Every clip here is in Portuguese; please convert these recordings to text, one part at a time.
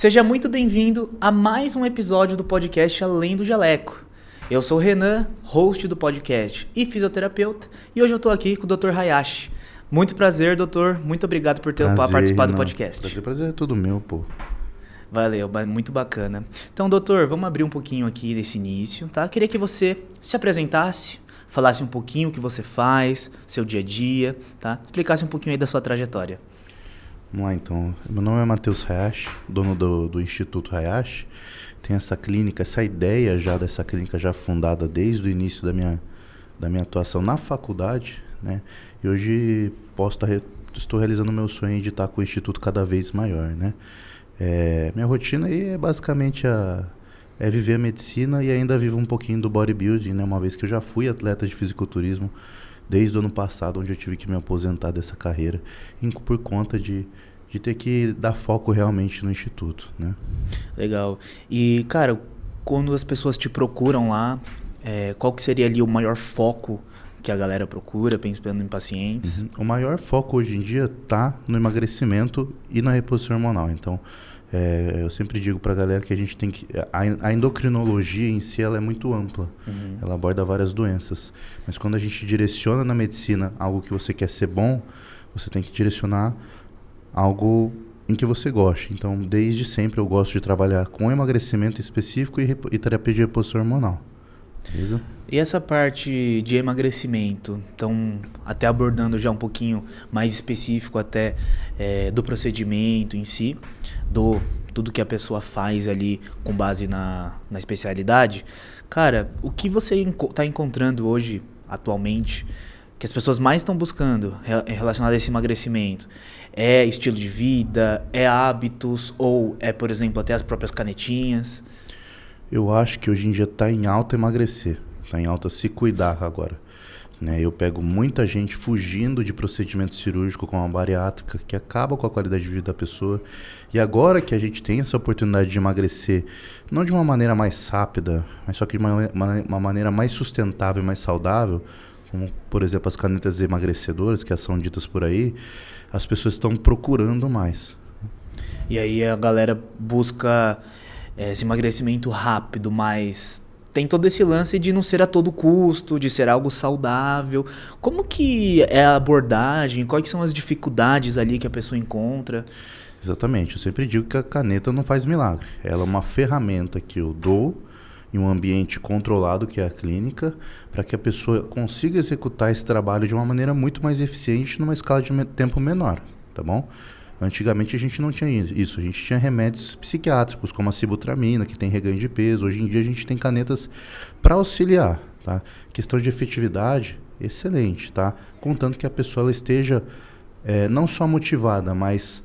Seja muito bem-vindo a mais um episódio do podcast Além do Jaleco. Eu sou o Renan, host do podcast e fisioterapeuta, e hoje eu estou aqui com o Dr. Hayashi. Muito prazer, doutor. Muito obrigado por ter participado do podcast. Prazer é tudo meu, pô. Valeu, muito bacana. Então, doutor, vamos abrir um pouquinho aqui nesse início, tá? Queria que você se apresentasse, falasse um pouquinho o que você faz, seu dia a dia, tá? Explicasse um pouquinho aí da sua trajetória. Vamos lá, então. Meu nome é Matheus Hayashi, dono do Instituto Hayashi. Tem essa clínica, essa ideia já dessa clínica já fundada desde o início da minha atuação na faculdade, né? E hoje estou realizando o meu sonho de estar com o Instituto cada vez maior, né? Minha rotina aí é basicamente viver a medicina e ainda vivo um pouquinho do bodybuilding, né? Uma vez que eu já fui atleta de fisiculturismo desde o ano passado, onde eu tive que me aposentar dessa carreira, por conta de ter que dar foco realmente no Instituto, né? Legal. E, cara, quando as pessoas te procuram lá, qual que seria ali o maior foco que a galera procura, pensando em pacientes? O maior foco hoje em dia está no emagrecimento e na reposição hormonal. Então, eu sempre digo para a galera que a gente tem que... A endocrinologia em si ela é muito ampla. Ela aborda várias doenças. Mas quando a gente direciona na medicina algo que você quer ser bom, você tem que direcionar algo em que você goste. Então, desde sempre eu gosto de trabalhar com emagrecimento específico e terapia de reposição hormonal. Beleza? E essa parte de emagrecimento, então, até abordando já um pouquinho mais específico até do procedimento em si, tudo que a pessoa faz ali com base na especialidade, cara, o que você está encontrando hoje, atualmente, que as pessoas mais estão buscando relacionado a esse emagrecimento? É estilo de vida, é hábitos ou por exemplo, até as próprias canetinhas? Eu acho que hoje em dia está em alta emagrecer, está em alta se cuidar agora, né? Eu pego muita gente fugindo de procedimento cirúrgico com a bariátrica, que acaba com a qualidade de vida da pessoa. E agora que a gente tem essa oportunidade de emagrecer, não de uma maneira mais rápida, mas só que de uma maneira mais sustentável e mais saudável, como, por exemplo, as canetas emagrecedoras, que são ditas por aí, as pessoas estão procurando mais. E aí a galera busca esse emagrecimento rápido, mas tem todo esse lance de não ser a todo custo, de ser algo saudável. Como que é a abordagem? Quais são as dificuldades ali que a pessoa encontra? Exatamente. Eu sempre digo que a caneta não faz milagre. Ela é uma ferramenta que eu dou em um ambiente controlado, que é a clínica, para que a pessoa consiga executar esse trabalho de uma maneira muito mais eficiente, numa escala de tempo menor, tá bom? Antigamente a gente não tinha isso, a gente tinha remédios psiquiátricos, como a sibutramina, que tem reganho de peso. Hoje em dia a gente tem canetas para auxiliar, tá? Questão de efetividade, excelente, tá? Contanto que a pessoa ela esteja não só motivada, mas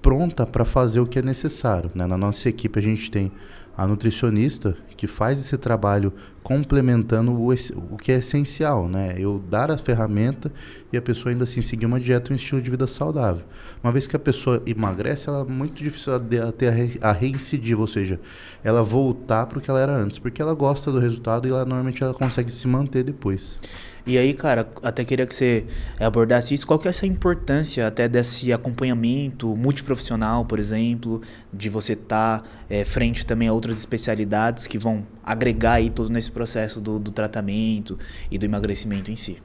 pronta para fazer o que é necessário, né? Na nossa equipe a gente tem a nutricionista que faz esse trabalho complementando o que é essencial, né? Eu dar a ferramenta e a pessoa ainda assim seguir uma dieta e um estilo de vida saudável. Uma vez que a pessoa emagrece, ela é muito difícil ter a reincidiva, ou seja, ela voltar para o que ela era antes, porque ela gosta do resultado e normalmente ela consegue se manter depois. E aí, cara, até queria que você abordasse isso. Qual que é essa importância até desse acompanhamento multiprofissional, por exemplo, de você estar frente também a outras especialidades que vão agregar aí todo nesse processo do tratamento e do emagrecimento em si?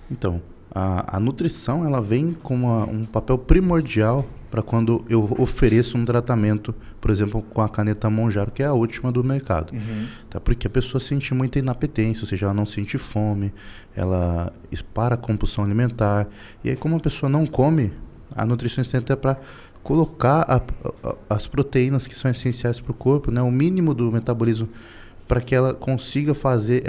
Então, a nutrição ela vem como um papel primordial para quando eu ofereço um tratamento, por exemplo, com a caneta Monjaro, que é a última do mercado. Tá? Porque a pessoa sente muita inapetência, ou seja, ela não sente fome, ela para a compulsão alimentar. E aí, como a pessoa não come, a nutricionista entra para colocar as proteínas que são essenciais para o corpo, né? O mínimo do metabolismo, para que ela consiga fazer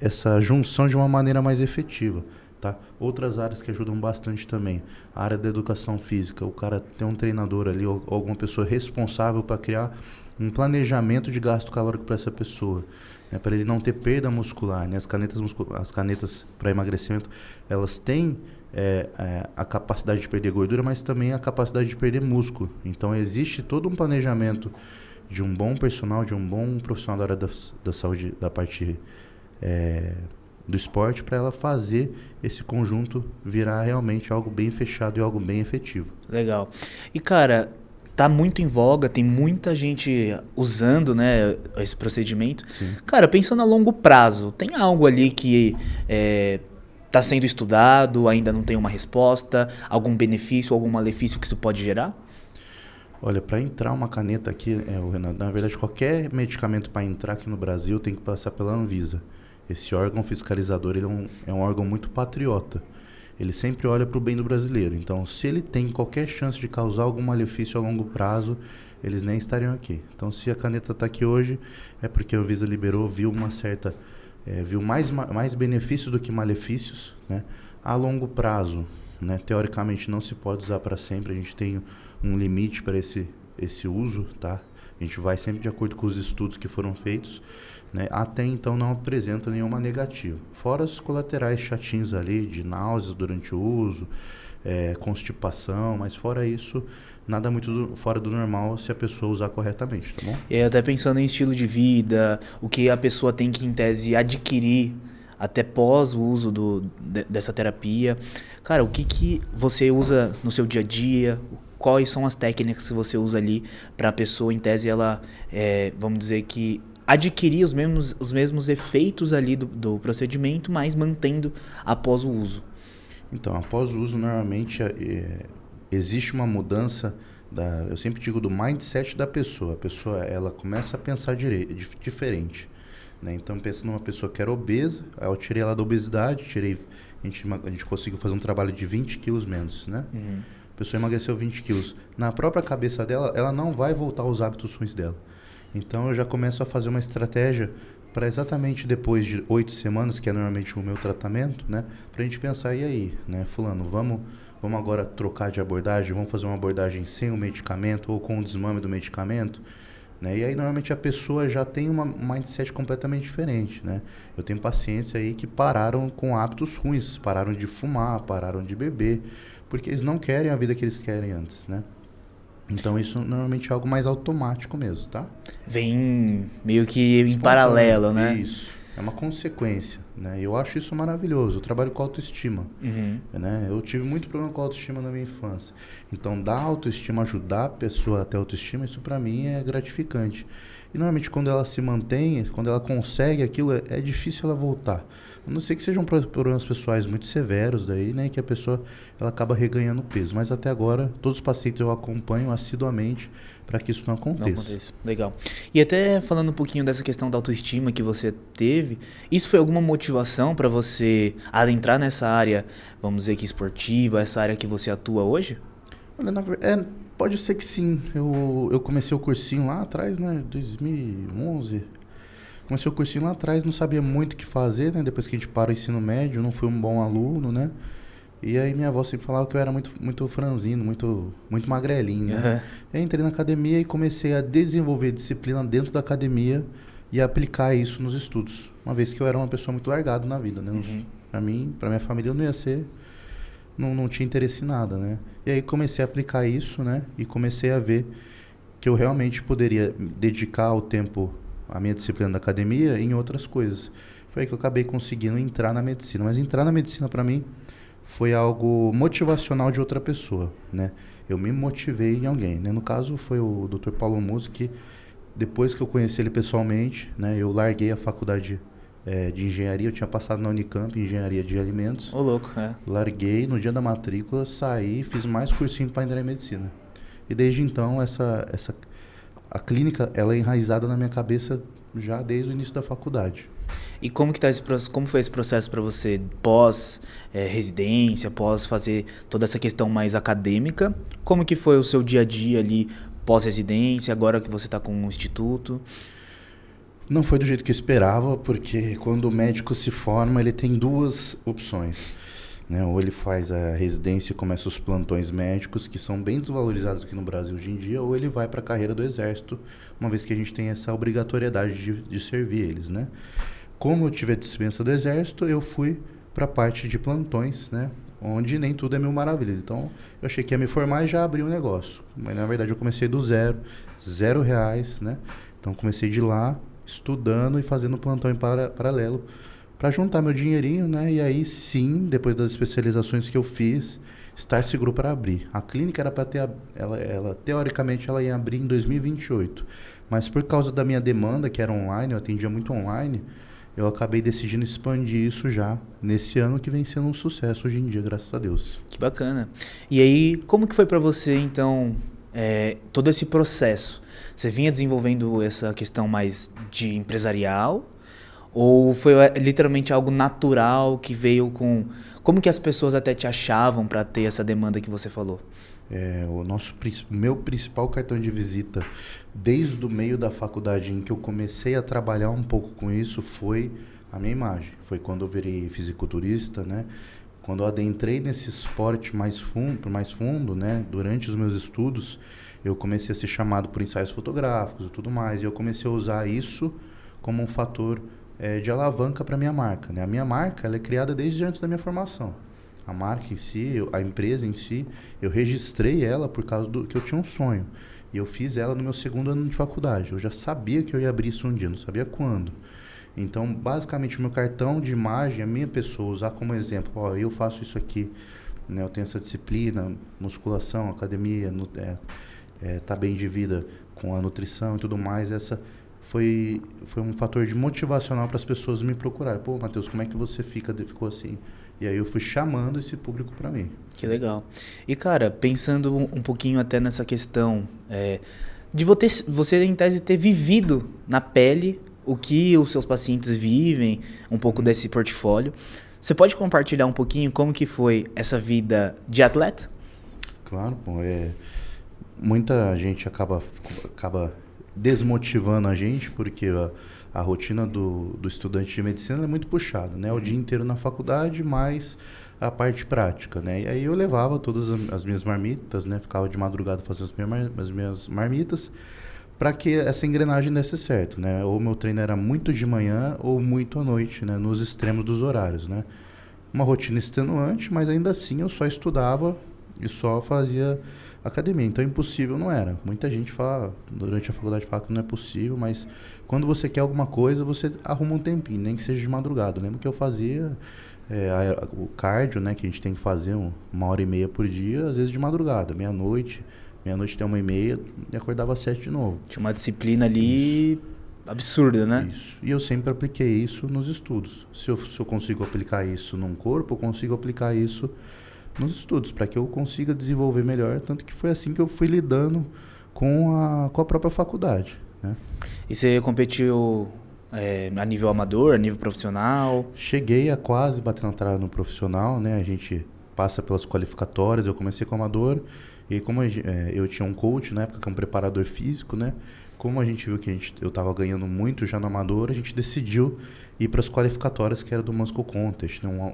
essa junção de uma maneira mais efetiva. Tá? Outras áreas que ajudam bastante também, a área da educação física, o cara tem um treinador ali ou alguma pessoa responsável para criar um planejamento de gasto calórico para essa pessoa, né? Para ele não ter perda muscular, né? As canetas para emagrecimento, elas têm a capacidade de perder gordura, mas também a capacidade de perder músculo. Então existe todo um planejamento de um bom personal, de um bom profissional da área da saúde, da parte do esporte, para ela fazer esse conjunto virar realmente algo bem fechado e algo bem efetivo. Legal. E, cara, tá muito em voga, tem muita gente usando, né, esse procedimento. Sim. Cara, pensando a longo prazo, tem algo ali que tá sendo estudado, ainda não tem uma resposta, algum benefício, algum malefício que isso pode gerar? Olha, para entrar uma caneta aqui, Renato, na verdade, qualquer medicamento para entrar aqui no Brasil tem que passar pela Anvisa. Esse órgão fiscalizador ele é um órgão muito patriota. Ele sempre olha para o bem do brasileiro. Então, se ele tem qualquer chance de causar algum malefício a longo prazo, eles nem estariam aqui. Então, se a caneta está aqui hoje, é porque a Anvisa liberou, viu uma certa... viu mais benefícios do que malefícios, né? A longo prazo, né? Teoricamente, não se pode usar para sempre. A gente tem um limite para esse uso, tá? A gente vai sempre de acordo com os estudos que foram feitos, né? Até então não apresenta nenhuma negativa. Fora os colaterais chatinhos ali, de náuseas durante o uso, constipação, mas fora isso, nada muito fora do normal se a pessoa usar corretamente, tá bom? E até pensando em estilo de vida, o que a pessoa tem que, em tese, adquirir até pós o uso dessa terapia. Cara, o que você usa no seu dia a dia? Quais são as técnicas que você usa ali para a pessoa, em tese, ela, vamos dizer que adquirir os mesmos efeitos ali do procedimento, mas mantendo após o uso? Então, após o uso, normalmente existe uma mudança, eu sempre digo, do mindset da pessoa. A pessoa ela começa a pensar diferente, né? Então, pensa numa pessoa que era obesa, eu tirei ela da obesidade, a gente conseguiu fazer um trabalho de 20 quilos menos, né? Uhum. A pessoa emagreceu 20 quilos. Na própria cabeça dela, ela não vai voltar aos hábitos ruins dela. Então, eu já começo a fazer uma estratégia para exatamente depois de 8 semanas, que é normalmente o meu tratamento, né? Para a gente pensar, e aí, né? Fulano, vamos agora trocar de abordagem? Vamos fazer uma abordagem sem o medicamento ou com o desmame do medicamento? Né? E aí, normalmente, a pessoa já tem um mindset completamente diferente, né? Eu tenho pacientes aí que pararam com hábitos ruins, pararam de fumar, pararam de beber, porque eles não querem a vida que eles querem antes, né? Então, isso normalmente é algo mais automático mesmo, tá? Vem meio que em paralelo, né? Isso. É uma consequência, né? Eu acho isso maravilhoso. Eu trabalho com autoestima, né? Eu tive muito problema com autoestima na minha infância. Então, dar autoestima, ajudar a pessoa a ter autoestima, isso para mim é gratificante. E normalmente quando ela se mantém, quando ela consegue aquilo, é difícil ela voltar. A não ser que sejam problemas pessoais muito severos daí, né? Que a pessoa ela acaba reganhando peso. Mas até agora, todos os pacientes eu acompanho assiduamente para que isso não aconteça. Legal. E até falando um pouquinho dessa questão da autoestima que você teve, isso foi alguma motivação para você adentrar nessa área, vamos dizer que esportiva, essa área que você atua hoje? Olha, pode ser que sim. Eu comecei o cursinho lá atrás, né? 2011. Comecei o cursinho lá atrás, não sabia muito o que fazer, né? Depois que a gente para o ensino médio, não fui um bom aluno, né? E aí minha avó sempre falava que eu era muito franzino, muito magrelinho, né? Eu entrei na academia e comecei a desenvolver disciplina dentro da academia e aplicar isso nos estudos. Uma vez que eu era uma pessoa muito largada na vida, né? Pra mim, pra minha família, eu não ia ser... Não tinha interesse em nada, né? E aí comecei a aplicar isso, né? E comecei a ver que eu realmente poderia dedicar o tempo, a minha disciplina da academia, em outras coisas. Foi aí que eu acabei conseguindo entrar na medicina. Mas entrar na medicina, para mim, foi algo motivacional de outra pessoa, né? Eu me motivei em alguém, né? No caso, foi o Dr. Paulo Musi, que depois que eu conheci ele pessoalmente, né? Eu larguei a faculdade de engenharia, eu tinha passado na Unicamp, engenharia de alimentos. Ô, louco, Larguei, no dia da matrícula, saí, fiz mais cursinho para entrar em medicina. E desde então, a clínica, ela é enraizada na minha cabeça já desde o início da faculdade. E como foi esse processo para você pós residência, pós fazer toda essa questão mais acadêmica? Como que foi o seu dia a dia ali pós residência, agora que você está com um instituto? Não foi do jeito que eu esperava, porque quando o médico se forma, ele tem duas opções, né? Ou ele faz a residência e começa os plantões médicos, que são bem desvalorizados aqui no Brasil hoje em dia, ou ele vai para a carreira do Exército, uma vez que a gente tem essa obrigatoriedade de servir eles, né? Como eu tive a dispensa do Exército, eu fui para a parte de plantões, né? Onde nem tudo é mil maravilhas. Então, eu achei que ia me formar e já abri um negócio. Mas, na verdade, eu comecei do zero, R$0, né? Então, comecei de lá, estudando e fazendo plantão em paralelo para juntar meu dinheirinho, né? E aí sim, depois das especializações que eu fiz, estar seguro para abrir. A clínica era para ter, ela teoricamente ela ia abrir em 2028, mas por causa da minha demanda, que era online, eu atendia muito online, eu acabei decidindo expandir isso já nesse ano, que vem sendo um sucesso hoje em dia, graças a Deus. Que bacana. E aí, como que foi para você, então, todo esse processo? Você vinha desenvolvendo essa questão mais de empresarial? Ou foi literalmente algo natural que veio com... Como que as pessoas até te achavam para ter essa demanda que você falou? O meu principal cartão de visita, desde o meio da faculdade em que eu comecei a trabalhar um pouco com isso, foi a minha imagem. Foi quando eu virei fisiculturista, né? Quando eu adentrei nesse esporte mais fundo, né? Durante os meus estudos, eu comecei a ser chamado por ensaios fotográficos e tudo mais. E eu comecei a usar isso como um fator de alavanca para a minha marca, né? A minha marca, ela é criada desde antes da minha formação. A marca em si, a empresa em si, eu registrei ela por causa do que eu tinha um sonho. E eu fiz ela no meu 2º ano de faculdade. Eu já sabia que eu ia abrir isso um dia, não sabia quando. Então, basicamente, o meu cartão de imagem, a minha pessoa, usar como exemplo, ó, eu faço isso aqui, né? Eu tenho essa disciplina, musculação, academia, tá bem de vida com a nutrição e tudo mais, essa foi um fator de motivacional para as pessoas me procurarem. Pô, Matheus, como é que você ficou assim? E aí eu fui chamando esse público para mim. Que legal. E, cara, pensando um pouquinho até nessa questão de você, em tese, ter vivido na pele o que os seus pacientes vivem, um pouco desse portfólio, você pode compartilhar um pouquinho como que foi essa vida de atleta? Claro, pô, muita gente acaba desmotivando a gente, porque a rotina do estudante de medicina é muito puxada, né? O dia inteiro na faculdade, mais a parte prática, né? E aí eu levava todas as minhas marmitas, né? Ficava de madrugada fazendo as minhas marmitas, para que essa engrenagem desse certo, né? Ou meu treino era muito de manhã ou muito à noite, né? Nos extremos dos horários, né? Uma rotina extenuante, mas ainda assim eu só estudava e só fazia academia. Então impossível não era. Muita gente fala, durante a faculdade fala que não é possível, mas quando você quer alguma coisa, você arruma um tempinho, nem que seja de madrugada. Lembro que eu fazia o cardio, né? Que a gente tem que fazer 1h30 por dia, às vezes de madrugada, meia-noite até 1h30, e acordava às 7 de novo. Tinha uma disciplina ali... Isso. Absurda, né? Isso. E eu sempre apliquei isso nos estudos. Se eu consigo aplicar isso num corpo, eu consigo aplicar isso nos estudos, para que eu consiga desenvolver melhor. Tanto que foi assim que eu fui lidando com a própria faculdade, né? E você competiu a nível amador, a nível profissional? Cheguei a quase bater na trave no profissional, né? A gente passa pelas qualificatórias. Eu comecei como amador, e como eu tinha um coach na época, que é um preparador físico, né? Como a gente viu que eu estava ganhando muito já no amador, a gente decidiu ir para as qualificatórias, que era do Muscle Contest, né?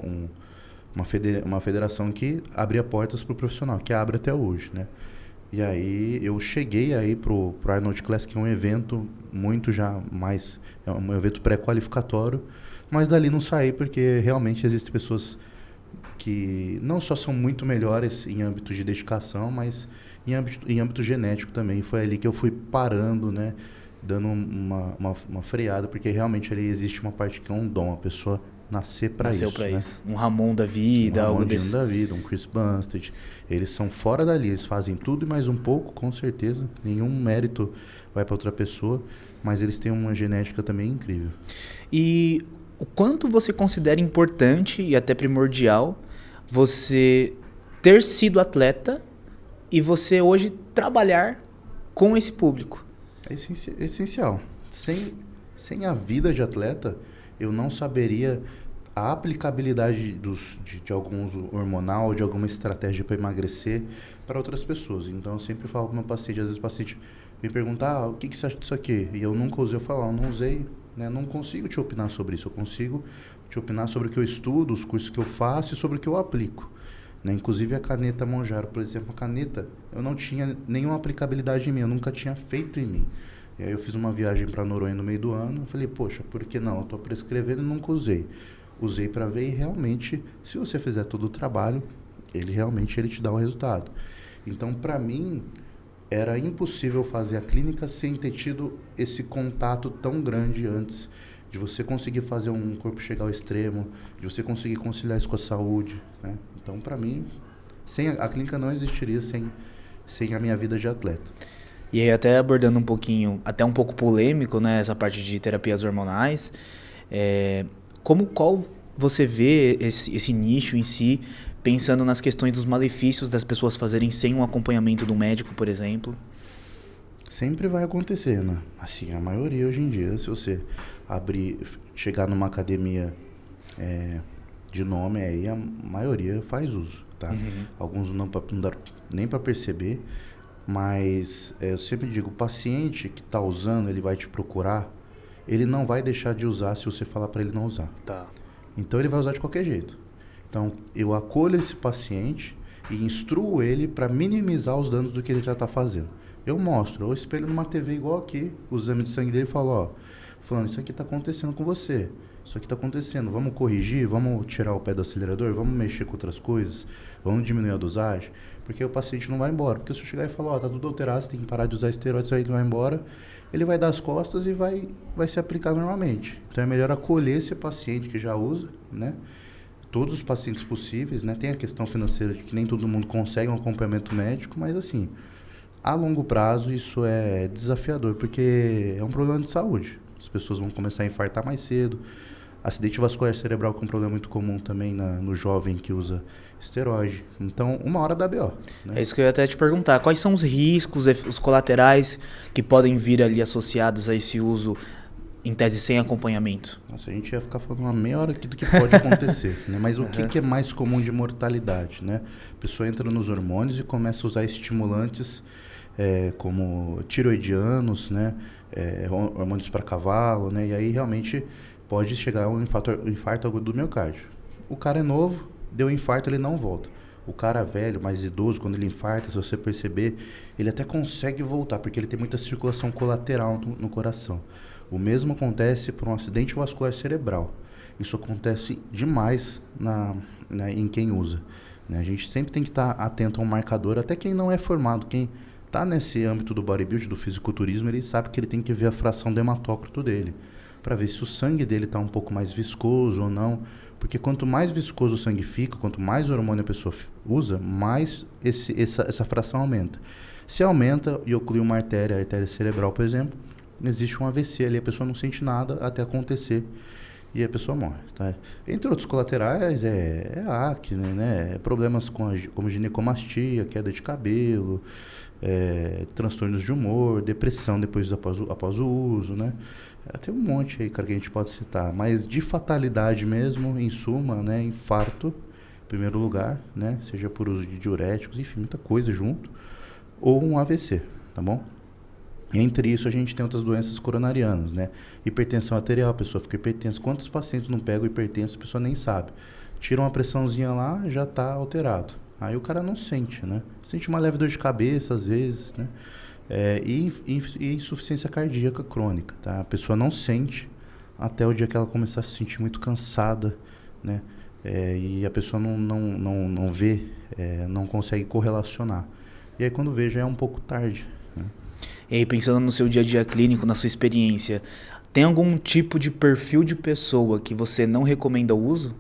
Uma federação que abria portas para o profissional, que abre até hoje, né? E aí eu cheguei aí pro Arnold Classic, que é um evento muito já mais... É um evento pré-qualificatório, mas dali não saí, porque realmente existem pessoas que não só são muito melhores em âmbito de dedicação, mas em âmbito genético também. Foi ali que eu fui parando, né? Dando uma freada, porque realmente ali existe uma parte que é um dom, a pessoa nasceu para isso. Um Ramon da vida, um algo desse. da vida, um Chris Bumstead. Eles são fora dali, eles fazem tudo e mais um pouco, com certeza. Nenhum mérito vai para outra pessoa, mas eles têm uma genética também incrível. E o quanto você considera importante e até primordial você ter sido atleta e você hoje trabalhar com esse público? É essencial. Sem a vida de atleta, eu não saberia a aplicabilidade de alguns hormonal, de alguma estratégia para emagrecer para outras pessoas. Então eu sempre falo para o meu paciente, às vezes o paciente me pergunta, o que você acha disso aqui? E eu nunca usei, eu falo, não usei, né? Não consigo te opinar sobre isso, eu consigo te opinar sobre o que eu estudo, os cursos que eu faço e sobre o que eu aplico. Né? Inclusive a caneta Monjaro, por exemplo, a caneta, eu não tinha nenhuma aplicabilidade em mim, eu nunca tinha feito em mim. E aí eu fiz uma viagem para Noronha no meio do ano, eu falei, poxa, por que não? Eu estou prescrevendo e nunca usei. Usei para ver e realmente, se você fizer todo o trabalho, ele te dá o resultado. Então, para mim, era impossível fazer a clínica sem ter tido esse contato tão grande antes, de você conseguir fazer um corpo chegar ao extremo, de você conseguir conciliar isso com a saúde, né? Então, para mim, A clínica não existiria sem a minha vida de atleta. E aí até abordando um pouquinho, até um pouco polêmico, né, essa parte de terapias hormonais, qual você vê esse nicho em si, pensando nas questões dos malefícios das pessoas fazerem sem um acompanhamento do médico, por exemplo? Sempre vai acontecer, né? Assim, a maioria hoje em dia, se você chegar numa academia de nome, aí a maioria faz uso, tá? Alguns não dá nem para perceber, mas eu sempre digo, o paciente que está usando, ele vai te procurar, ele não vai deixar de usar se você falar para ele não usar. Tá. Então ele vai usar de qualquer jeito. Então eu acolho esse paciente e instruo ele para minimizar os danos do que ele já está fazendo. Eu mostro, eu espelho numa TV igual aqui, o exame de sangue dele e falo, ó, falando, isso aqui está acontecendo com você, isso aqui está acontecendo, vamos corrigir, vamos tirar o pé do acelerador, vamos mexer com outras coisas, vamos diminuir a dosagem, porque o paciente não vai embora. Porque se eu chegar e falar, ó, tá tudo alterado, você tem que parar de usar esteroides, aí ele vai embora, ele vai dar as costas e vai se aplicar normalmente. Então é melhor acolher esse paciente que já usa, né? Todos os pacientes possíveis, né? Tem a questão financeira de que nem todo mundo consegue um acompanhamento médico, mas assim, a longo prazo isso é desafiador, porque é um problema de saúde. As pessoas vão começar a infartar mais cedo. Acidente vascular cerebral, que é um problema muito comum também no jovem que usa esteroide. Então, uma hora dá BO. Né? É isso que eu ia até te perguntar. Quais são os riscos, os colaterais que podem vir ali associados a esse uso, em tese, sem acompanhamento? Nossa, a gente ia ficar falando uma meia hora aqui do que pode acontecer. Né? Mas o que é mais comum de mortalidade? Né? A pessoa entra nos hormônios e começa a usar estimulantes como tiroidianos, né? Hormônios para cavalo, né? E aí realmente pode chegar a um infarto agudo do miocárdio. O cara é novo, deu um infarto, ele não volta. O cara velho, mais idoso, quando ele infarta, se você perceber, ele até consegue voltar, porque ele tem muita circulação colateral no coração. O mesmo acontece por um acidente vascular cerebral. Isso acontece demais em quem usa. Né? A gente sempre tem que estar atento a um marcador, até quem não é formado, quem está nesse âmbito do bodybuilding, do fisiculturismo, ele sabe que ele tem que ver a fração do hematócrito dele, para ver se o sangue dele está um pouco mais viscoso ou não, porque quanto mais viscoso o sangue fica, quanto mais hormônio a pessoa usa, mais essa fração aumenta. Se aumenta e oclui uma artéria, a artéria cerebral, por exemplo, existe um AVC ali, a pessoa não sente nada até acontecer e a pessoa morre. Tá? Entre outros colaterais, acne, né? Problemas como ginecomastia, queda de cabelo, transtornos de humor, depressão após o uso, né? Tem um monte aí, cara, que a gente pode citar, mas de fatalidade mesmo, em suma, né, infarto, em primeiro lugar, né, seja por uso de diuréticos, enfim, muita coisa junto, ou um AVC, tá bom? Entre isso, a gente tem outras doenças coronarianas, né, hipertensão arterial, a pessoa fica hipertensa. Quantos pacientes não pegam hipertenso, a pessoa nem sabe? Tira uma pressãozinha lá, já está alterado. Aí o cara não sente, né, sente uma leve dor de cabeça, às vezes, né, e insuficiência cardíaca crônica, tá? A pessoa não sente até o dia que ela começar a se sentir muito cansada, né? E a pessoa não vê, não consegue correlacionar. E aí quando vê já é um pouco tarde, né? E aí pensando no seu dia a dia clínico, na sua experiência, tem algum tipo de perfil de pessoa que você não recomenda o uso?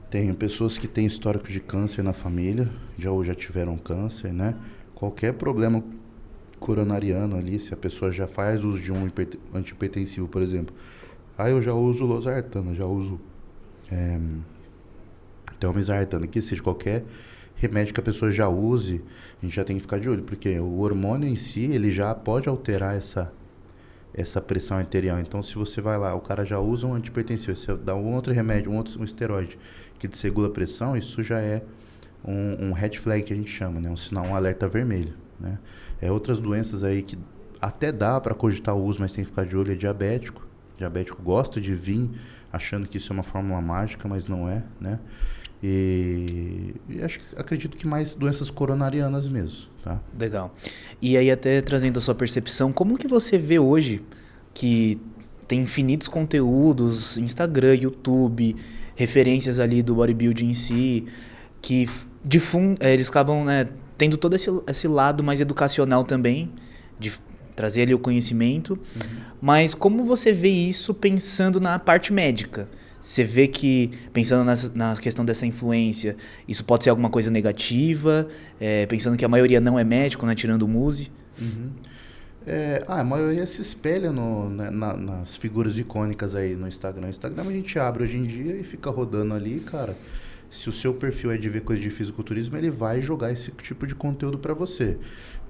Tenho pessoas que têm histórico de câncer na família, já tiveram câncer, né? Qualquer problema coronariano ali, se a pessoa já faz uso de um antihipertensivo, por exemplo. Eu já uso losartana, já uso telmisartana, que seja qualquer remédio que a pessoa já use, a gente já tem que ficar de olho, porque o hormônio em si, ele já pode alterar essa pressão arterial. Então, se você vai lá, o cara já usa um antihipertensivo, você dá um outro remédio, um esteroide que desregula a pressão, isso já é um red flag que a gente chama, né? Um sinal, um alerta vermelho, né? Outras doenças aí que até dá para cogitar o uso, mas tem que ficar de olho, é diabético. Diabético gosta de vir achando que isso é uma fórmula mágica, mas não é, né? E acredito que mais doenças coronarianas mesmo, tá? Legal. E aí até trazendo a sua percepção, como que você vê hoje que tem infinitos conteúdos, Instagram, YouTube, referências ali do bodybuilding em si, que eles acabam, né, tendo todo esse lado mais educacional também, de trazer ali o conhecimento, mas como você vê isso pensando na parte médica? Você vê que, pensando na questão dessa influência, isso pode ser alguma coisa negativa, pensando que a maioria não é médico, né, tirando o Muzi? Uhum. A maioria se espelha nas figuras icônicas aí no Instagram. O Instagram a gente abre hoje em dia e fica rodando ali, cara. Se o seu perfil é de ver coisa de fisiculturismo, ele vai jogar esse tipo de conteúdo para você,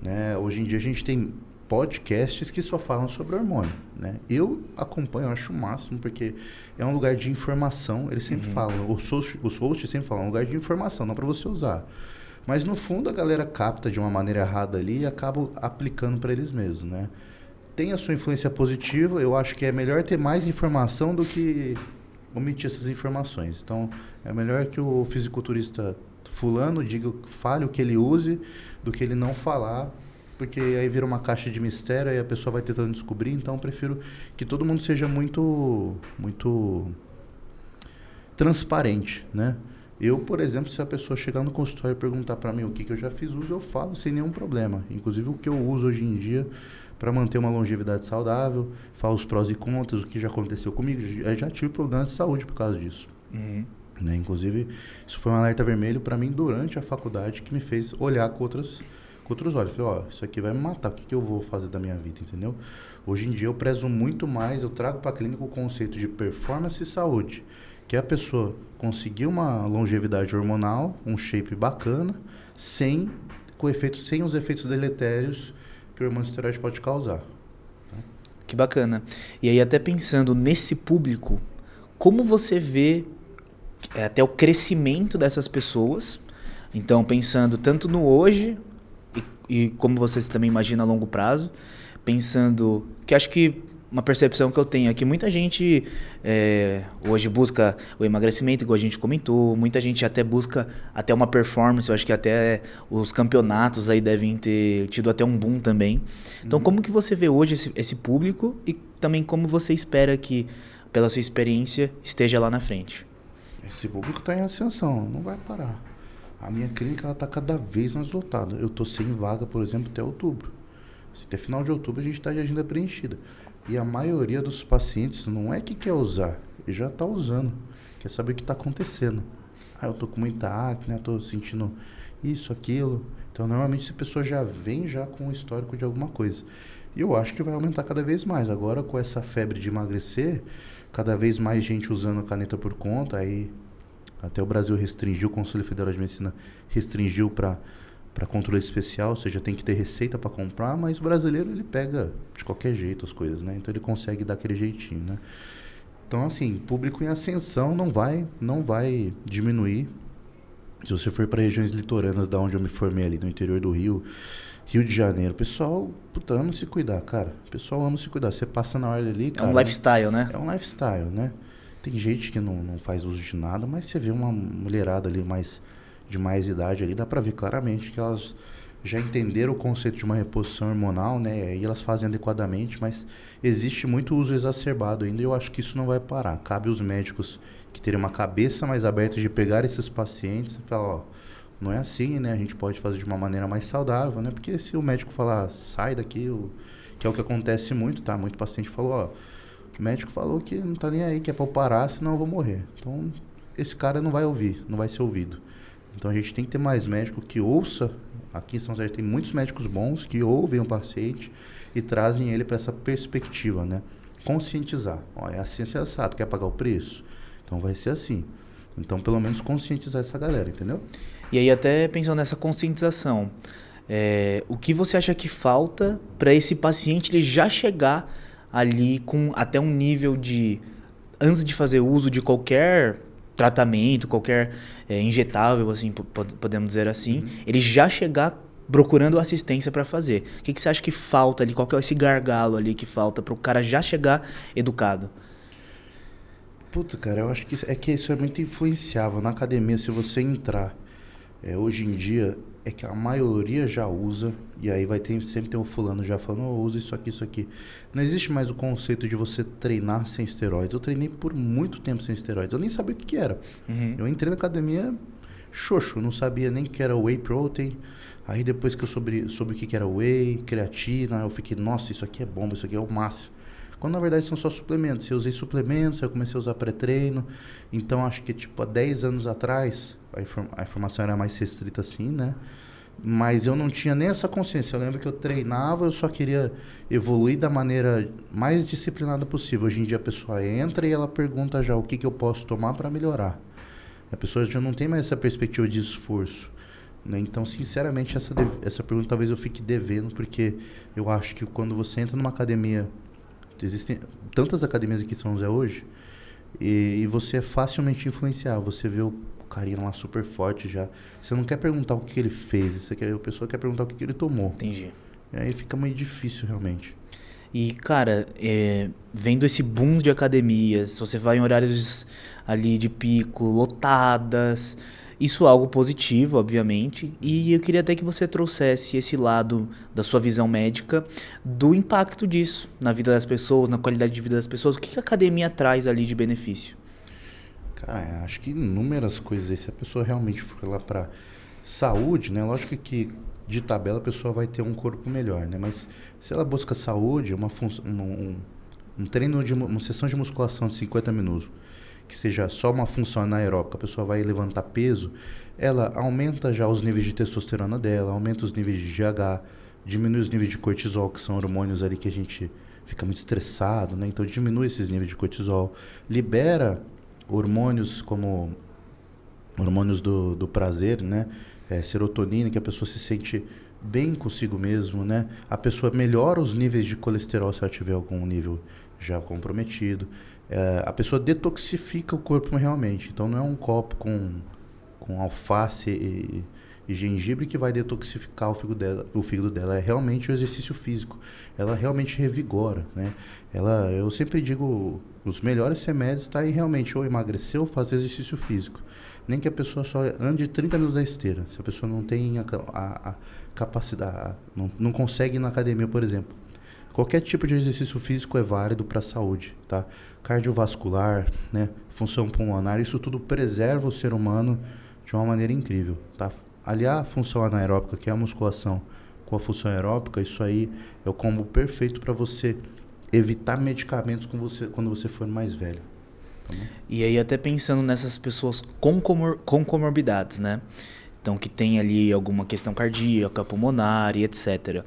né? Hoje em dia a gente tem podcasts que só falam sobre hormônio, né? Eu acompanho, eu acho o máximo, porque é um lugar de informação, eles sempre falam, os hosts sempre falam, é um lugar de informação, não para você usar. Mas no fundo a galera capta de uma maneira errada ali e acaba aplicando para eles mesmos, né? Tem a sua influência positiva, eu acho que é melhor ter mais informação do que omitir essas informações. Então, é melhor que o fisiculturista fulano fale o que ele use, do que ele não falar, porque aí vira uma caixa de mistério e a pessoa vai tentando descobrir. Então, eu prefiro que todo mundo seja muito transparente, né? Eu, por exemplo, se a pessoa chegar no consultório e perguntar para mim o que eu já fiz uso, eu falo sem nenhum problema. Inclusive, o que eu uso hoje em dia para manter uma longevidade saudável, falo os prós e contras, o que já aconteceu comigo. Eu já tive problemas de saúde por causa disso. Né? Inclusive, isso foi um alerta vermelho para mim durante a faculdade que me fez olhar com outros olhos. Falei, isso aqui vai me matar, o que eu vou fazer da minha vida, entendeu? Hoje em dia eu prezo muito mais, eu trago para a clínica o conceito de performance e saúde, que é a pessoa conseguir uma longevidade hormonal, um shape bacana, sem os efeitos deletérios que o hormônio esteroide pode causar. Tá? Que bacana. E aí, até pensando nesse público, como você vê até o crescimento dessas pessoas? Então, pensando tanto no hoje e como você também imagina a longo prazo, pensando que acho que uma percepção que eu tenho é que muita gente hoje busca o emagrecimento, igual a gente comentou, muita gente até busca até uma performance, eu acho que até os campeonatos aí devem ter tido até um boom também. Então, como que você vê hoje esse público e também como você espera que, pela sua experiência, esteja lá na frente? Esse público está em ascensão, não vai parar. A minha clínica está cada vez mais lotada. Eu estou sem vaga, por exemplo, até outubro. Até final de outubro a gente está de agenda preenchida. E a maioria dos pacientes não é que quer usar, ele já está usando, quer saber o que está acontecendo. Eu estou com muita acne, estou sentindo isso, aquilo. Então, normalmente, essa pessoa já vem já com um histórico de alguma coisa. E eu acho que vai aumentar cada vez mais. Agora, com essa febre de emagrecer, cada vez mais gente usando a caneta por conta, aí até o Brasil restringiu, o Conselho Federal de Medicina restringiu para controle especial, ou seja, tem que ter receita para comprar, mas o brasileiro ele pega de qualquer jeito as coisas, né? Então ele consegue dar aquele jeitinho, né? Então, assim, público em ascensão não vai diminuir. Se você for para regiões litorâneas, da onde eu me formei ali no interior do Rio de Janeiro, o pessoal, ama se cuidar, cara. O pessoal ama se cuidar. Você passa na hora ali, cara. É um lifestyle, né? É um lifestyle, né? Tem gente que não faz uso de nada, mas você vê uma mulherada ali de mais idade ali, dá para ver claramente que elas já entenderam o conceito de uma reposição hormonal, né? E elas fazem adequadamente, mas existe muito uso exacerbado ainda e eu acho que isso não vai parar. Cabe aos médicos que terem uma cabeça mais aberta de pegar esses pacientes e falar, não é assim, né? A gente pode fazer de uma maneira mais saudável, né? Porque se o médico falar, sai daqui, que é o que acontece muito, tá? Muito paciente falou, o médico falou que não tá nem aí, que é para eu parar, senão eu vou morrer. Então, esse cara não vai ouvir, não vai ser ouvido. Então, a gente tem que ter mais médico que ouça. Aqui em São José tem muitos médicos bons que ouvem o paciente e trazem ele para essa perspectiva, né? Conscientizar. É assim, é sensato. Quer pagar o preço? Então, vai ser assim. Então, pelo menos conscientizar essa galera, entendeu? E aí, até pensando nessa conscientização, o que você acha que falta para esse paciente ele já chegar ali com até um nível de, antes de fazer uso de qualquer tratamento, qualquer injetável, assim, podemos dizer assim, ele já chegar procurando assistência para fazer. O que você acha que falta ali? Qual que é esse gargalo ali que falta para o cara já chegar educado? Puta, cara, eu acho que isso é muito influenciável. Na academia, se você entrar, hoje em dia, é que a maioria já usa, e aí sempre tem um fulano já falando, usa isso aqui. Não existe mais o conceito de você treinar sem esteroides. Eu treinei por muito tempo sem esteroides, eu nem sabia o que era. Eu entrei na academia xoxo, não sabia nem que era whey protein. Aí depois que eu soube o que era whey, creatina, eu fiquei, nossa, isso aqui é bomba, isso aqui é o máximo. Quando na verdade são só suplementos. Eu usei suplementos, eu comecei a usar pré-treino. Então acho que tipo há 10 anos atrás a informação era mais restrita assim, né? Mas eu não tinha nem essa consciência. Eu lembro que eu treinava, eu só queria evoluir da maneira mais disciplinada possível. Hoje em dia a pessoa entra e ela pergunta já o que eu posso tomar para melhorar. A pessoa já não tem mais essa perspectiva de esforço, né? Então, sinceramente, essa pergunta talvez eu fique devendo, porque eu acho que quando você entra numa academia, existem tantas academias aqui em São José hoje, e você é facilmente influenciável. Você vê o carinha lá super forte já. Você não quer perguntar o que ele fez, a pessoa quer perguntar o que ele tomou. Entendi. E aí fica meio difícil, realmente. E, cara, vendo esse boom de academias, você vai em horários ali de pico, lotadas, isso é algo positivo, obviamente, e eu queria até que você trouxesse esse lado da sua visão médica, do impacto disso na vida das pessoas, na qualidade de vida das pessoas. O que a academia traz ali de benefício? Cara, acho que inúmeras coisas aí. Se a pessoa realmente for lá para saúde, né? Lógico que de tabela a pessoa vai ter um corpo melhor, né? Mas se ela busca saúde, um treino uma sessão de musculação de 50 minutos, que seja só uma função anaeróbica, a pessoa vai levantar peso, ela aumenta já os níveis de testosterona dela, aumenta os níveis de GH, diminui os níveis de cortisol, que são hormônios ali que a gente fica muito estressado, né? Então diminui esses níveis de cortisol, libera hormônios como hormônios do prazer, né? Serotonina, que a pessoa se sente bem consigo mesmo, né? A pessoa melhora os níveis de colesterol se ela tiver algum nível já comprometido. A pessoa detoxifica o corpo realmente. Então não é um copo com alface e gengibre que vai detoxificar o fígado dela. É realmente o exercício físico. Ela realmente revigora, né? Eu sempre digo, os melhores remédios está em realmente ou emagrecer ou fazer exercício físico. Nem que a pessoa só ande 30 minutos da esteira. Se a pessoa não tem a capacidade, não consegue ir na academia, por exemplo. Qualquer tipo de exercício físico é válido para a saúde, tá? Cardiovascular, né? Função pulmonar, isso tudo preserva o ser humano de uma maneira incrível, tá? Aliar a função anaeróbica, que é a musculação, com a função aeróbica, isso aí é o combo perfeito para você evitar medicamentos quando você for mais velho. Tá bom? E aí até pensando nessas pessoas com comorbidades, né? Então que tem ali alguma questão cardíaca, pulmonar e etc.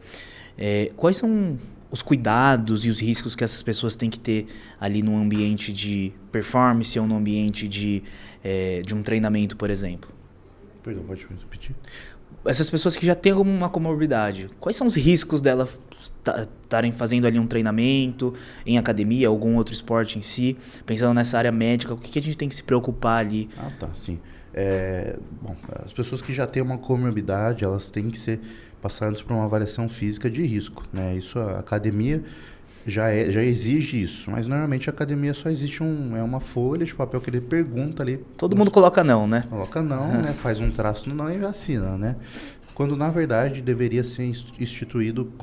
Quais são os cuidados e os riscos que essas pessoas têm que ter ali no ambiente de performance ou no ambiente de um treinamento, por exemplo? Perdão, pode repetir? Essas pessoas que já têm alguma comorbidade, quais são os riscos delas estarem fazendo ali um treinamento em academia, algum outro esporte em si? Pensando nessa área médica, o que a gente tem que se preocupar ali? Ah, tá, sim. Bom, as pessoas que já têm uma comorbidade, elas têm que ser passadas por uma avaliação física de risco, né? Isso, a academia já exige isso, mas normalmente a academia só existe uma folha de papel que ele pergunta ali. Todo mundo coloca não, né? Coloca não, né? Faz um traço no não e assina, né? Quando na verdade deveria ser instituído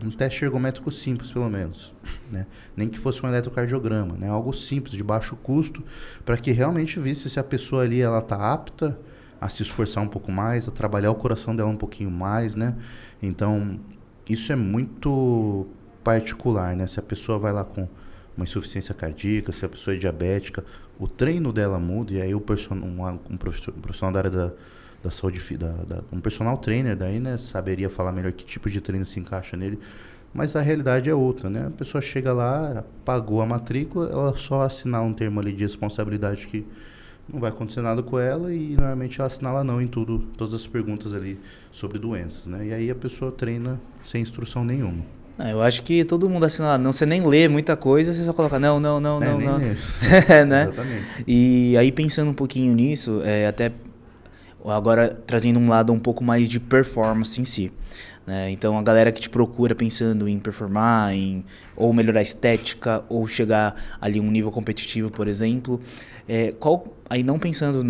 um teste ergométrico simples, pelo menos, né? Nem que fosse um eletrocardiograma, né? Algo simples, de baixo custo, para que realmente visse se a pessoa ali ela está apta a se esforçar um pouco mais, a trabalhar o coração dela um pouquinho mais, né? Então, isso é muito particular, né? Se a pessoa vai lá com uma insuficiência cardíaca, se a pessoa é diabética, o treino dela muda, e aí um profissional da área da saúde, um personal trainer daí, né, saberia falar melhor que tipo de treino se encaixa nele, mas a realidade é outra, né? A pessoa chega lá, pagou a matrícula, ela só assinar um termo ali de responsabilidade que não vai acontecer nada com ela, e normalmente ela assinala não em todas as perguntas ali sobre doenças, né? E aí a pessoa treina sem instrução nenhuma. Eu acho que todo mundo assina lá, não, você nem lê muita coisa, você só coloca não. Nem Né? Exatamente. E aí pensando um pouquinho nisso, até agora trazendo um lado um pouco mais de performance em si, né? Então a galera que te procura pensando em performar, ou melhorar a estética, ou chegar ali a um nível competitivo, por exemplo, aí não pensando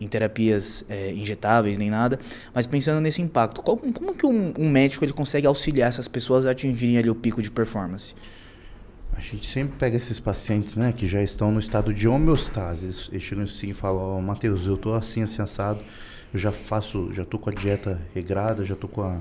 em terapias injetáveis nem nada, mas pensando nesse impacto, como que um médico ele consegue auxiliar essas pessoas a atingirem ali o pico de performance? A gente sempre pega esses pacientes, né, que já estão no estado de homeostase. Eles chegam assim e falam, Matheus, eu tô assim assado, eu já tô com a dieta regrada, já tô com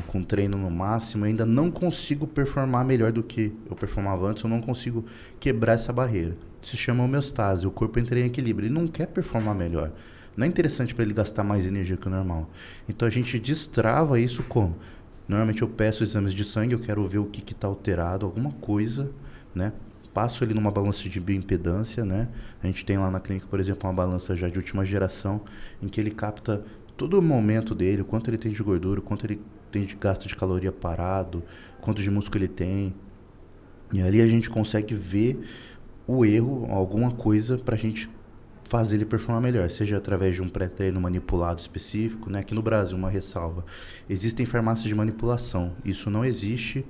com treino no máximo, eu ainda não consigo performar melhor do que eu performava antes, eu não consigo quebrar essa barreira. Isso se chama homeostase, o corpo entra em equilíbrio, ele não quer performar melhor. Não é interessante para ele gastar mais energia que o normal. Então a gente destrava isso como? Normalmente eu peço exames de sangue, eu quero ver o que está alterado, alguma coisa, né? Passo ele numa balança de bioimpedância, né? A gente tem lá na clínica, por exemplo, uma balança já de última geração, em que ele capta todo o momento dele, o quanto ele tem de gordura, o quanto ele tem de gasto de caloria parado, quanto de músculo ele tem. E ali a gente consegue ver o erro, alguma coisa para a gente fazer ele performar melhor, seja através de um pré-treino manipulado específico, né? Aqui no Brasil, uma ressalva, existem farmácias de manipulação, isso não existe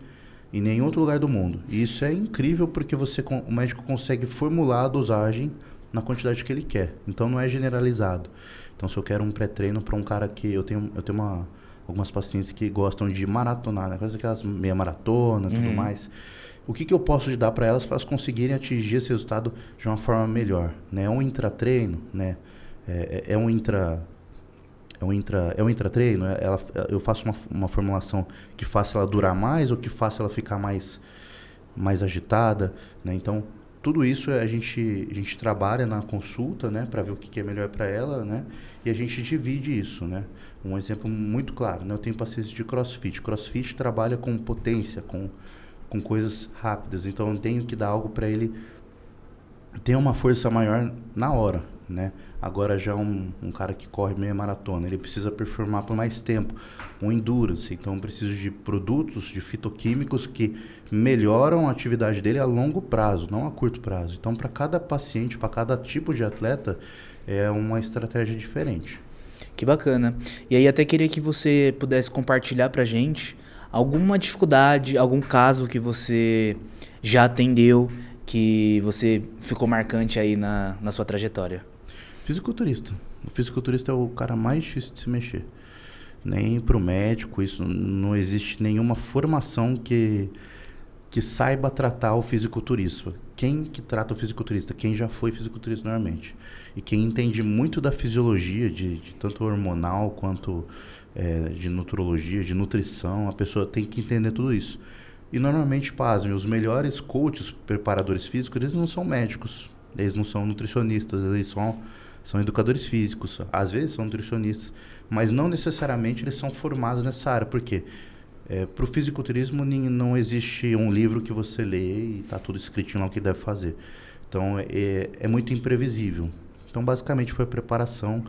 em nenhum outro lugar do mundo. E isso é incrível porque o médico consegue formular a dosagem na quantidade que ele quer, então não é generalizado. Então se eu quero um pré-treino para um cara que eu tenho algumas pacientes que gostam de maratonar, né? Faz aquelas meia maratona e tudo mais. O que eu posso dar para elas elas atingir esse resultado de uma forma melhor, né? É um intratreino, né? É um intratreino, eu faço uma formulação que faça ela durar mais ou que faça ela ficar mais agitada, né? Então, tudo isso a gente trabalha na consulta, né? Para ver o que é melhor para ela, né? E a gente divide isso, né? Um exemplo muito claro, né? Eu tenho pacientes de CrossFit. CrossFit trabalha com potência, com coisas rápidas, então eu tenho que dar algo para ele ter uma força maior na hora, né? Agora já um cara que corre meia maratona, ele precisa performar por mais tempo, um endurance, então eu preciso de produtos, de fitoquímicos que melhoram a atividade dele a longo prazo, não a curto prazo. Então para cada paciente, para cada tipo de atleta, é uma estratégia diferente. Que bacana. E aí até queria que você pudesse compartilhar pra gente alguma dificuldade, algum caso que você já atendeu, que você ficou marcante aí na sua trajetória. Fisiculturista. O fisiculturista é o cara mais difícil de se mexer. Nem para o médico, isso não existe nenhuma formação que saiba tratar o fisiculturista. Quem que trata o fisiculturista? Quem já foi fisiculturista normalmente. E quem entende muito da fisiologia, de tanto hormonal quanto de nutrologia, de nutrição, a pessoa tem que entender tudo isso. E normalmente, pasmem, os melhores coaches, preparadores físicos, eles não são médicos, eles não são nutricionistas, eles são educadores físicos, às vezes são nutricionistas, mas não necessariamente eles são formados nessa área. Por quê? Para o fisiculturismo não existe um livro que você lê e está tudo escritinho lá o que deve fazer. Então é muito imprevisível. Então basicamente foi a preparação.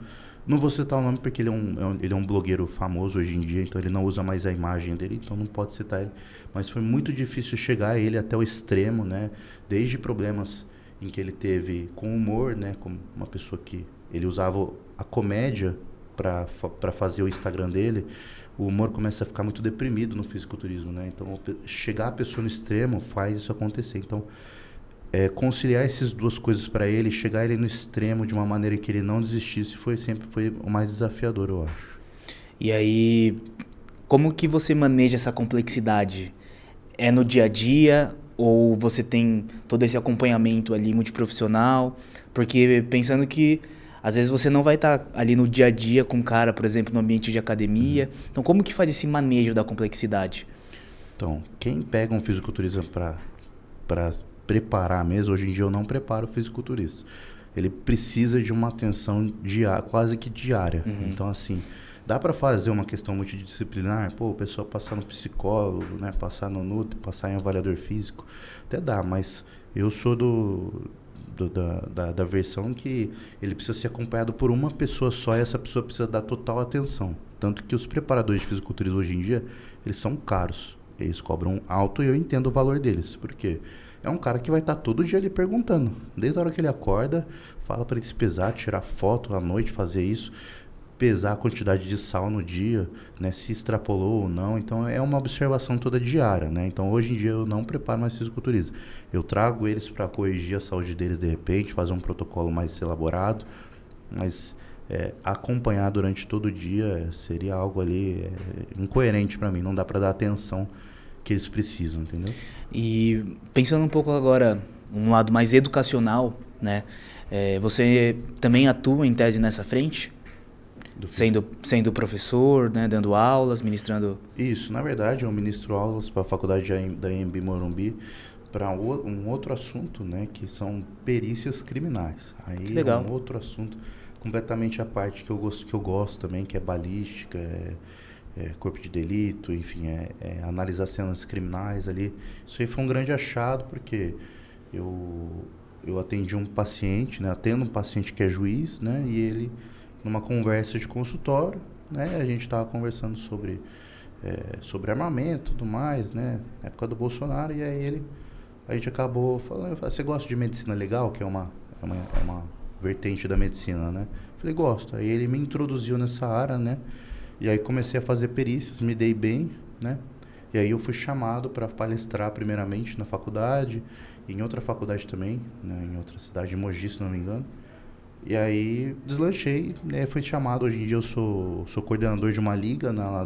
Não vou citar o nome porque ele é um blogueiro famoso hoje em dia, então ele não usa mais a imagem dele, então não pode citar ele. Mas foi muito difícil chegar a ele até o extremo, né? Desde problemas em que ele teve com humor, né? Como uma pessoa que ele usava a comédia para fazer o Instagram dele, o humor começa a ficar muito deprimido no fisiculturismo, né? Então chegar a pessoa no extremo faz isso acontecer. Então conciliar essas duas coisas para ele, chegar ele no extremo de uma maneira que ele não desistisse, sempre foi o mais desafiador, eu acho. E aí, como que você maneja essa complexidade? É no dia a dia ou você tem todo esse acompanhamento ali multiprofissional? Porque pensando que às vezes você não vai estar ali no dia a dia com o cara, por exemplo, no ambiente de academia. Então, como que faz esse manejo da complexidade? Então, quem pega um fisiculturista para preparar mesmo, hoje em dia eu não preparo o fisiculturista. Ele precisa de uma atenção quase que diária. Então, assim, dá para fazer uma questão multidisciplinar, o pessoal passar no psicólogo, né, passar no nutri, passar em avaliador físico, até dá, mas eu sou da versão que ele precisa ser acompanhado por uma pessoa só e essa pessoa precisa dar total atenção. Tanto que os preparadores de fisiculturismo hoje em dia, eles são caros. Eles cobram alto e eu entendo o valor deles. Por quê? É um cara que vai estar todo dia ali perguntando. Desde a hora que ele acorda, fala para ele se pesar, tirar foto à noite, fazer isso, pesar a quantidade de sal no dia, né, se extrapolou ou não. Então é uma observação toda diária, né? Então hoje em dia eu não preparo mais fisiculturismo. Eu trago eles para corrigir a saúde deles de repente, fazer um protocolo mais elaborado, mas acompanhar durante todo o dia seria algo ali incoerente para mim. Não dá para dar atenção que eles precisam, entendeu? E pensando um pouco agora, um lado mais educacional, né? Você também atua em tese nessa frente? Sendo professor, né? Dando aulas, ministrando... Isso, na verdade, eu ministro aulas para a faculdade da AMB Morumbi para um outro assunto, né? Que são perícias criminais. Aí que legal. É um outro assunto completamente à parte que eu gosto também, que é balística, corpo de delito, enfim, analisar cenas criminais ali. Isso aí foi um grande achado, porque eu atendi um paciente, né? Atendo um paciente que é juiz, né? E ele, numa conversa de consultório, né? A gente estava conversando sobre armamento e tudo mais, né? Na época do Bolsonaro, e aí a gente acabou falando, você gosta de medicina legal, que é uma vertente da medicina, né? Falei, gosto. Aí ele me introduziu nessa área, né? E aí comecei a fazer perícias, me dei bem, né? E aí eu fui chamado para palestrar primeiramente na faculdade, em outra faculdade também, né? Em outra cidade, em Mogi, se não me engano. E aí deslanchei, né? Fui chamado, hoje em dia eu sou coordenador de uma liga lá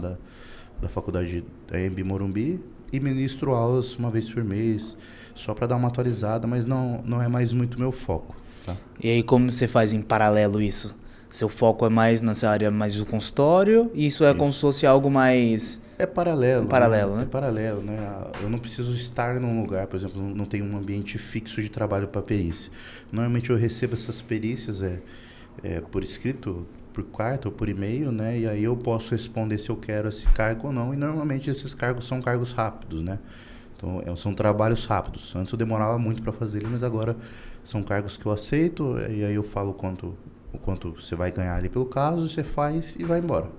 da faculdade da AMB Morumbi e ministro aulas uma vez por mês, só para dar uma atualizada, mas não é mais muito meu foco. Tá? E aí como você faz em paralelo isso? Seu foco é mais nessa área mais do consultório e isso como se fosse algo mais... É paralelo. Né? É paralelo, né? Eu não preciso estar num lugar, por exemplo, não tenho um ambiente fixo de trabalho para perícia. Normalmente eu recebo essas perícias por escrito, por carta ou por e-mail, né? E aí eu posso responder se eu quero esse cargo ou não. E normalmente esses cargos são cargos rápidos, né? Então são trabalhos rápidos. Antes eu demorava muito para fazer eles, mas agora são cargos que eu aceito e aí eu falo o quanto você vai ganhar ali pelo caso, você faz e vai embora.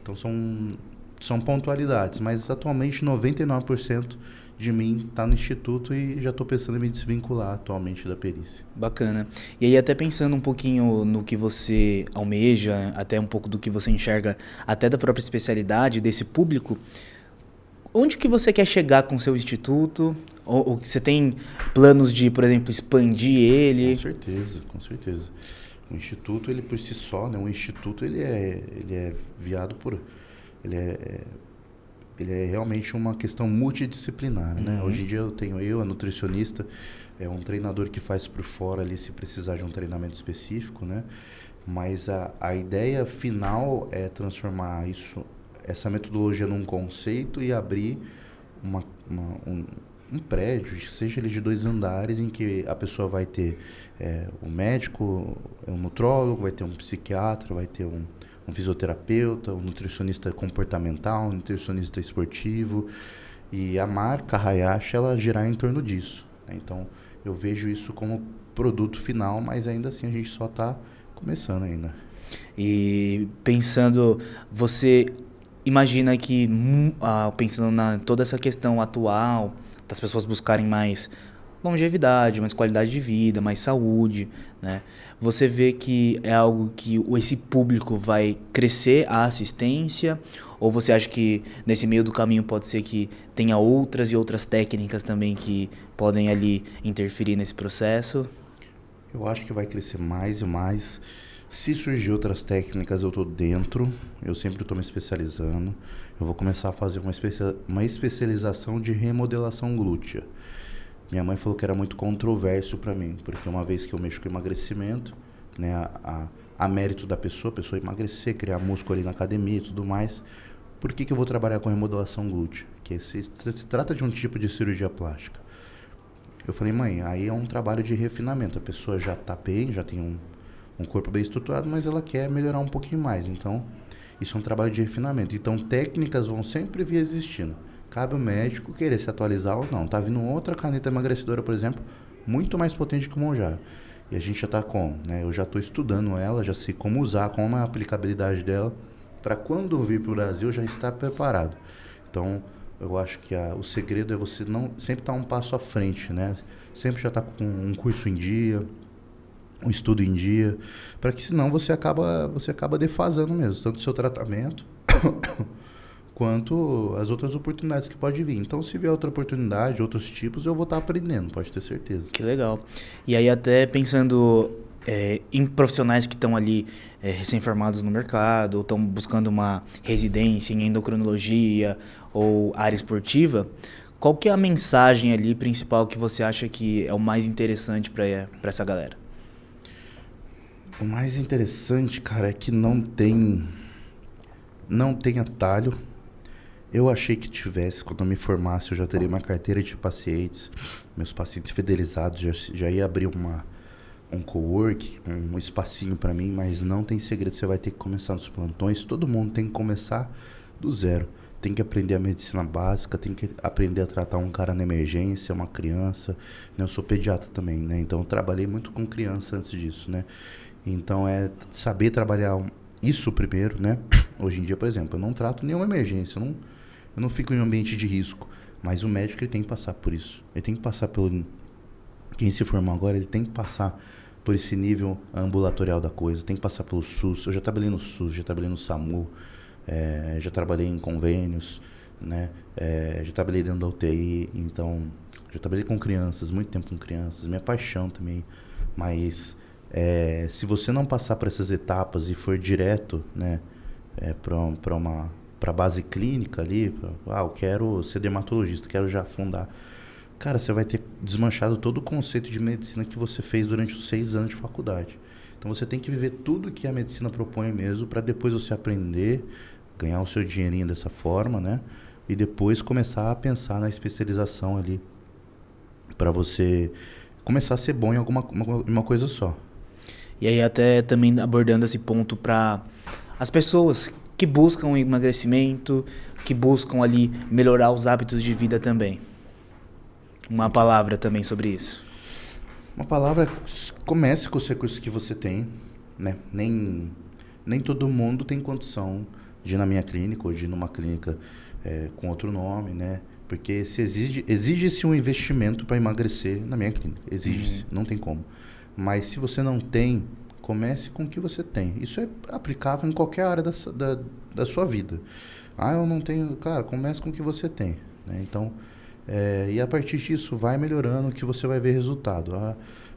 Então são pontualidades, mas atualmente 99% de mim está no instituto e já estou pensando em me desvincular atualmente da perícia. Bacana. E aí até pensando um pouquinho no que você almeja, até um pouco do que você enxerga, até da própria especialidade desse público, onde que você quer chegar com o seu instituto? Ou você tem planos de, por exemplo, expandir ele? Com certeza. O instituto, ele por si só, né? O instituto, ele é viado por... Ele é realmente uma questão multidisciplinar, né? Hoje em dia eu tenho a nutricionista, um treinador que faz por fora ali se precisar de um treinamento específico, né? Mas a ideia final é transformar essa metodologia num conceito e abrir um prédio, seja ele de 2 andares, em que a pessoa vai ter um médico, um nutrólogo, vai ter um psiquiatra, vai ter um fisioterapeuta, um nutricionista comportamental, um nutricionista esportivo, e a marca Hayashi, ela girar em torno disso, né? Então eu vejo isso como produto final, mas ainda assim a gente só está começando ainda. E pensando, você imagina que, pensando toda essa questão atual, das pessoas buscarem mais longevidade, mais qualidade de vida, mais saúde, né? Você vê que é algo que esse público vai crescer a assistência, ou você acha que nesse meio do caminho pode ser que tenha outras técnicas também que podem ali interferir nesse processo? Eu acho que vai crescer mais e mais. Se surgir outras técnicas, eu estou dentro, eu sempre estou me especializando. Eu vou começar a fazer uma especialização de remodelação glútea. Minha mãe falou que era muito controverso para mim, porque uma vez que eu mexo com emagrecimento, né, a mérito da pessoa, a pessoa emagrecer, criar músculo ali na academia e tudo mais, por que eu vou trabalhar com remodelação glútea? Que se trata de um tipo de cirurgia plástica. Eu falei, mãe, aí é um trabalho de refinamento, a pessoa já está bem, já tem um corpo bem estruturado, mas ela quer melhorar um pouquinho mais, então isso é um trabalho de refinamento. Então técnicas vão sempre vir existindo. Cabe ao médico querer se atualizar ou não. Tá vindo outra caneta emagrecedora, por exemplo, muito mais potente que o Monjaro. E a gente já está né? Eu já estou estudando ela, já sei como usar, como é a aplicabilidade dela, para quando vir para o Brasil já estar preparado. Então, eu acho que o segredo é você sempre estar um passo à frente, né? Sempre já estar com um curso em dia, um estudo em dia, para que senão você acaba defasando mesmo, tanto o seu tratamento quanto as outras oportunidades que pode vir. Então, se vier outra oportunidade, outros tipos, eu vou estar aprendendo, pode ter certeza. Que legal. E aí até pensando em profissionais que estão ali recém-formados no mercado, ou estão buscando uma residência em endocrinologia ou área esportiva, qual que é a mensagem ali principal que você acha que é o mais interessante para essa galera? O mais interessante, cara, é que não tem não tem atalho. Eu achei que tivesse, quando eu me formasse, eu já teria uma carteira de pacientes, meus pacientes fidelizados, já ia abrir um cowork, um espacinho para mim, mas não tem segredo, você vai ter que começar nos plantões, todo mundo tem que começar do zero. Tem que aprender a medicina básica, tem que aprender a tratar um cara na emergência, uma criança. Eu sou pediatra também, né? Então eu trabalhei muito com criança antes disso, né? Então é saber trabalhar isso primeiro, né? Hoje em dia, por exemplo, eu não trato nenhuma emergência, eu não fico em um ambiente de risco. Mas o médico, ele tem que passar por isso. Ele tem que passar pelo... Quem se formar agora, ele tem que passar por esse nível ambulatorial da coisa. Tem que passar pelo SUS. Eu já trabalhei no SUS, já trabalhei no SAMU. Já trabalhei em convênios, né? Já trabalhei dentro da UTI, então já trabalhei com crianças, muito tempo com crianças, minha paixão também, mas se você não passar por essas etapas e for direto, né, para a base clínica ali, eu quero ser dermatologista, quero já fundar, cara, você vai ter desmanchado todo o conceito de medicina que você fez durante os 6 anos de faculdade. Então você tem que viver tudo que a medicina propõe mesmo, para depois você aprender, ganhar o seu dinheirinho dessa forma, né? E depois começar a pensar na especialização ali, para você começar a ser bom em uma coisa só. E aí até também abordando esse ponto para as pessoas que buscam emagrecimento, que buscam ali melhorar os hábitos de vida também. Uma palavra também sobre isso. Uma palavra, comece com os recursos que você tem, né? Nem todo mundo tem condição de ir na minha clínica ou de ir numa clínica com outro nome, né? Porque exige-se um investimento para emagrecer na minha clínica, exige-se, não tem como. Mas se você não tem, comece com o que você tem. Isso é aplicável em qualquer área da sua vida. Eu não tenho... Cara, comece com o que você tem, né? Então... e a partir disso vai melhorando que você vai ver resultado.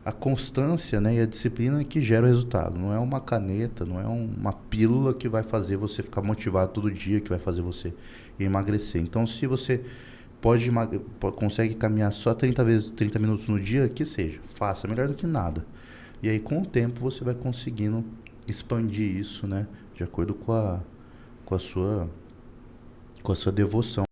A constância, né, e a disciplina que gera o resultado. Não é uma caneta, não é uma pílula que vai fazer você ficar motivado todo dia, que vai fazer você emagrecer. Então, se você consegue caminhar só 30 minutos no dia, que seja, faça, melhor do que nada. E aí, com o tempo, você vai conseguindo expandir isso, né, de acordo com a sua devoção.